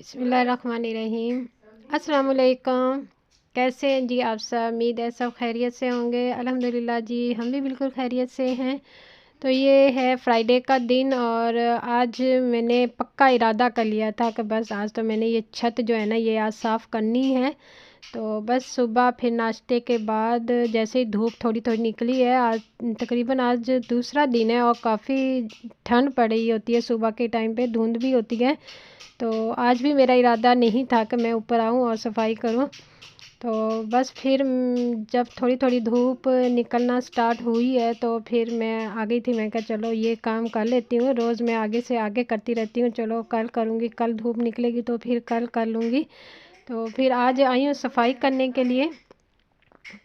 बिस्मिल्लाहिर्रहमानिर्रहीम। अस्सलाम वालेकुम। कैसे हैं जी आप सब? उम्मीद है सब खैरियत से होंगे। अल्हम्दुलिल्लाह जी, हम भी बिल्कुल खैरियत से हैं। तो ये है फ्राइडे का दिन और आज मैंने पक्का इरादा कर लिया था कि बस आज तो मैंने ये छत जो है ना ये आज साफ़ करनी है। तो बस सुबह फिर नाश्ते के बाद जैसे ही धूप थोड़ी थोड़ी निकली है, आज तकरीबन आज दूसरा दिन है और काफ़ी ठंड पड़ रही होती है, सुबह के टाइम पे धुंध भी होती है। तो आज भी मेरा इरादा नहीं था कि मैं ऊपर आऊँ और सफाई करूँ। तो बस फिर जब थोड़ी थोड़ी धूप निकलना स्टार्ट हुई है तो फिर मैं आ गई थी। मैं कहा चलो ये काम कर लेती हूँ, रोज़ मैं आगे से आगे करती रहती हूँ, चलो कल करूँगी, कल धूप निकलेगी तो फिर कल कर लूँगी। तो फिर आज आई हूँ सफाई करने के लिए।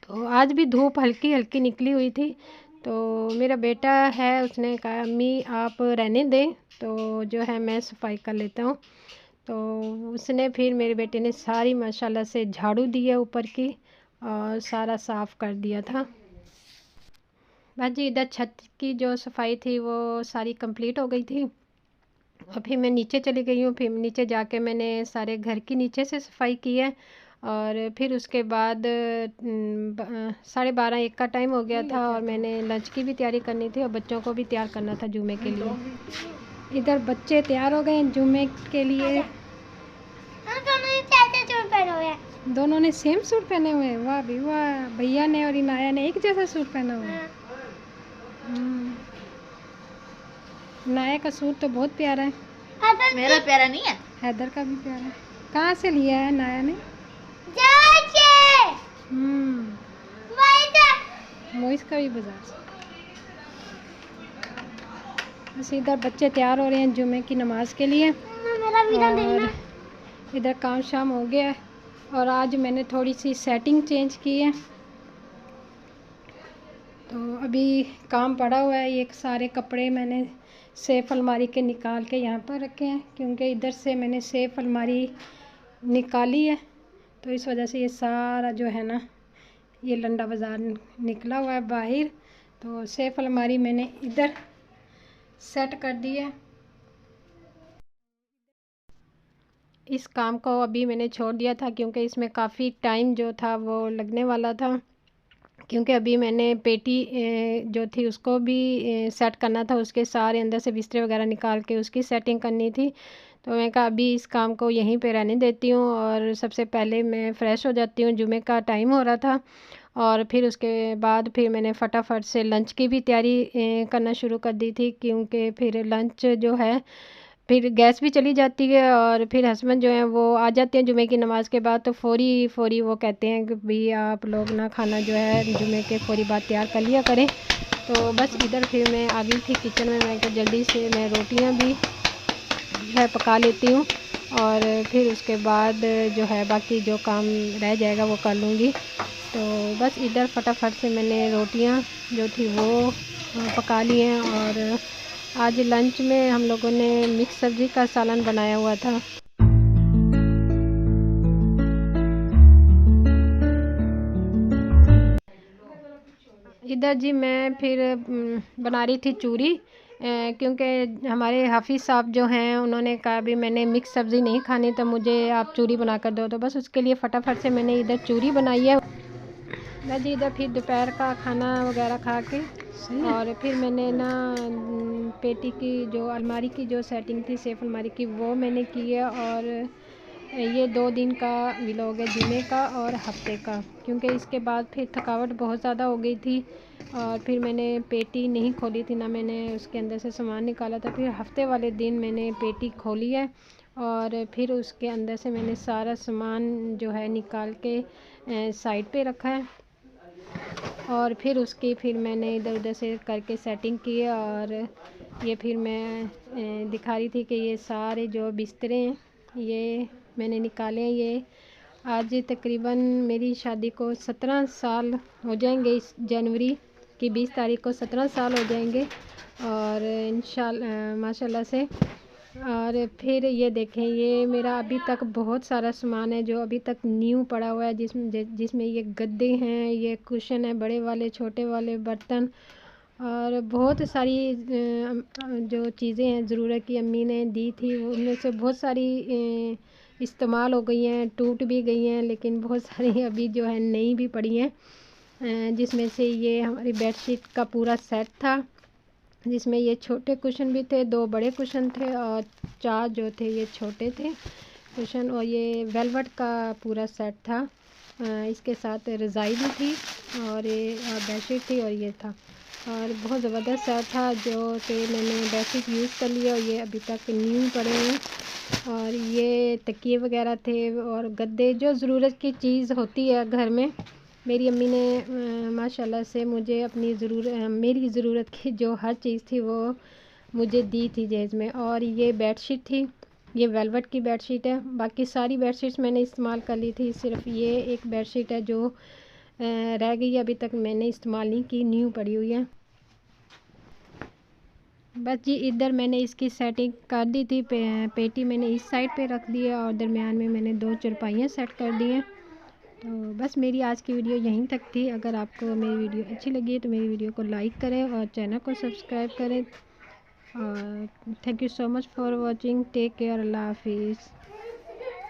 तो आज भी धूप हल्की हल्की निकली हुई थी। तो मेरा बेटा है, उसने कहा अम्मी आप रहने दें, तो जो है मैं सफाई कर लेता हूँ। तो उसने फिर मेरे बेटे ने सारी माशाल्लाह से झाड़ू दी है ऊपर की और सारा साफ़ कर दिया था। बस जी इधर छत की जो सफाई थी वो सारी कंप्लीट हो गई थी और फिर मैं नीचे चली गई हूँ। फिर नीचे जाके मैंने सारे घर की नीचे से सफाई की है और फिर उसके बाद 12:30-1 का टाइम हो गया था और मैंने लंच की भी तैयारी करनी थी और बच्चों को भी तैयार करना था जुमे के लिए। इधर बच्चे तैयार हो गए जुमे के लिए। दोनों ने सेम सूट पहने हुए हैं। वाह भी वाह, भैया ने और इनाया ने एक जैसा सूट पहना हुआ है। इनाया का सूट तो बहुत प्यारा है। मेरा प्यारा नहीं है, हैदर का भी प्यारा है। कहाँ से लिया है इनाया ने? मोइस का भी बाजार से। बस इधर बच्चे तैयार हो रहे हैं जुमे की नमाज के लिए और इधर काम शाम हो गया है और आज मैंने थोड़ी सी सेटिंग चेंज की है। तो अभी काम पड़ा हुआ है। ये सारे कपड़े मैंने सेफ अलमारी के निकाल के यहाँ पर रखे हैं क्योंकि इधर से मैंने सेफ अलमारी निकाली है, तो इस वजह से ये सारा जो है ना ये लंडा बाज़ार निकला हुआ है बाहर। तो सेफ अलमारी मैंने इधर सेट कर दी है। इस काम को अभी मैंने छोड़ दिया था क्योंकि इसमें काफ़ी टाइम जो था वो लगने वाला था, क्योंकि अभी मैंने पेटी जो थी उसको भी सेट करना था, उसके सारे अंदर से बिस्तरे वगैरह निकाल के उसकी सेटिंग करनी थी। तो मैं कहा अभी इस काम को यहीं पे रहने देती हूँ और सबसे पहले मैं फ़्रेश हो जाती हूँ। जुमे का टाइम हो रहा था और फिर उसके बाद फिर मैंने फटाफट से लंच की भी तैयारी करना शुरू कर दी थी, क्योंकि फिर लंच जो है फिर गैस भी चली जाती है और फिर हस्बैंड जो हैं वो आ जाते हैं जुमे की नमाज़ के बाद, तो फ़ौरी वो कहते हैं कि भाई आप लोग ना खाना जो है जुमे के फ़ौरी बाद तैयार कर लिया करें। तो बस इधर फिर मैं आ गई थी किचन में। मैं कहा जल्दी से मैं रोटियां भी है पका लेती हूँ और फिर उसके बाद जो है बाकी जो काम रह जाएगा वो कर लूँगी। तो बस इधर फटाफट से मैंने रोटियां जो थी वो पका ली हैं और आज लंच में हम लोगों ने मिक्स सब्ज़ी का सालन बनाया हुआ था। इधर जी मैं फिर बना रही थी चूरी, क्योंकि हमारे हाफिज़ साहब जो हैं उन्होंने कहा भी मैंने मिक्स सब्ज़ी नहीं खानी तो मुझे आप चूरी बना कर दो। तो बस उसके लिए फ़टाफट से मैंने इधर चूरी बनाई है। मैं जी इधर फिर दोपहर का खाना वगैरह खा के और फिर मैंने ना पेटी की जो अलमारी की जो सेटिंग थी सेफ अलमारी की वो मैंने की है। और ये 2 दिन का व्लॉग है, जुमे का और हफ्ते का, क्योंकि इसके बाद फिर थकावट बहुत ज़्यादा हो गई थी और फिर मैंने पेटी नहीं खोली थी, ना मैंने उसके अंदर से सामान निकाला था। फिर हफ्ते वाले दिन मैंने पेटी खोली है और फिर उसके अंदर से मैंने सारा सामान जो है निकाल के साइड पे रखा है और फिर मैंने इधर उधर से करके सेटिंग की है। और ये फिर मैं दिखा रही थी कि ये सारे जो बिस्तरे हैं ये मैंने निकाले हैं। ये आज तकरीबन मेरी शादी को 17 साल हो जाएंगे, इस जनवरी की 20 तारीख को 17 साल हो जाएंगे और इंशाल्लाह माशाल्लाह से। और फिर ये देखें, ये मेरा अभी तक बहुत सारा सामान है जो अभी तक न्यू पड़ा हुआ है, जिसमें ये गद्दे हैं, ये कुशन है, बड़े वाले छोटे वाले बर्तन और बहुत सारी जो चीज़ें हैं ज़रूरत की अम्मी ने दी थी, उनमें से बहुत सारी इस्तेमाल हो गई हैं, टूट भी गई हैं, लेकिन बहुत सारी अभी जो है नई भी पड़ी हैं। जिसमें से ये हमारी बेडशीट का पूरा सेट था, जिसमें ये छोटे कुशन भी थे, 2 बड़े कुशन थे और 4 जो थे ये छोटे थे कुशन। और ये वेलवेट का पूरा सेट था। इसके साथ रज़ाई भी थी और ये बेडशीट थी और ये था, और बहुत ज़बरदस्त सेट था जो कि मैंने बेडशीट यूज़ कर लिया और ये अभी तक न्यू पड़े हैं। और ये तकिए वगैरह थे और गद्दे, जो ज़रूरत की चीज़ होती है घर में। मेरी अम्मी ने माशाल्लाह से मुझे अपनी मेरी ज़रूरत की जो हर चीज़ थी वो मुझे दी थी जहेज़ में। और ये बेडशीट थी, ये वेलवेट की बेडशीट है। बाकी सारी बेडशीट्स मैंने इस्तेमाल कर ली थी, सिर्फ ये एक बेडशीट है जो रह गई, अभी तक मैंने इस्तेमाल नहीं की, न्यू पड़ी हुई है। बस जी इधर मैंने इसकी सेटिंग कर दी थी, पेटी मैंने इस साइड पे रख दी है और दरमियान में मैंने 2 चारपाइयाँ सेट कर दी हैं। तो बस मेरी आज की वीडियो यहीं तक थी। अगर आपको मेरी वीडियो अच्छी लगी है तो मेरी वीडियो को लाइक करें और चैनल को सब्सक्राइब करें। और thank you so much for watching. Take care. अल्लाह हाफिज़।